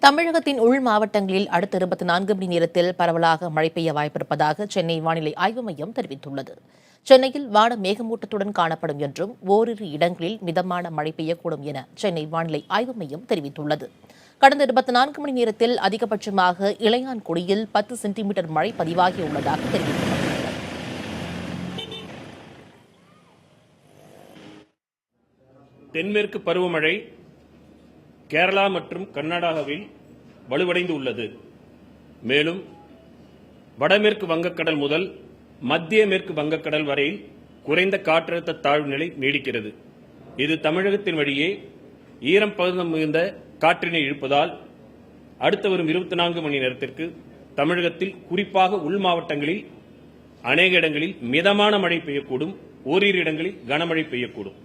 தமிழகத்தின் உள் மாவட்டங்களில் அடுத்த 24 மணி நேரத்தில் பரவலாக மழை பெய்ய வாய்ப்பிருப்பதாக சென்னை வானிலை ஆய்வு மையம் தெரிவித்துள்ளது. சென்னையில் வானம் மேகமூட்டத்துடன் காணப்படும் என்றும் ஓரிரு இடங்களில் மிதமான மழை பெய்யக்கூடும் என சென்னை வானிலை ஆய்வு மையம் தெரிவித்துள்ளது. கடந்த 24 மணி நேரத்தில் அதிகபட்சமாக இளையான்குடியில் 10 சென்டிமீட்டர் மழை பதிவாகியுள்ளதாக தெரிவிக்கப்பட்டுள்ளது. தென்மேற்கு பருவமழை கேரளா மற்றும் கர்நாடகாவில் வலுவடைந்து உள்ளது. மேலும் வடமேற்கு வங்கக்கடல் முதல் மத்திய மேற்கு வங்கக்கடல் வரை குறைந்த காற்றழுத்த தாழ்வு நிலை நீடிக்கிறது. இது தமிழகத்தின் வழியே ஈரம் பகுதம் மிகுந்த காற்றினை இழுப்பதால் அடுத்த வரும் 24 மணி நேரத்திற்கு தமிழகத்தில் குறிப்பாக உள் மாவட்டங்களில் அநேக இடங்களில் மிதமான மழை பெய்யக்கூடும், ஓரிரு இடங்களில் கனமழை பெய்யக்கூடும்.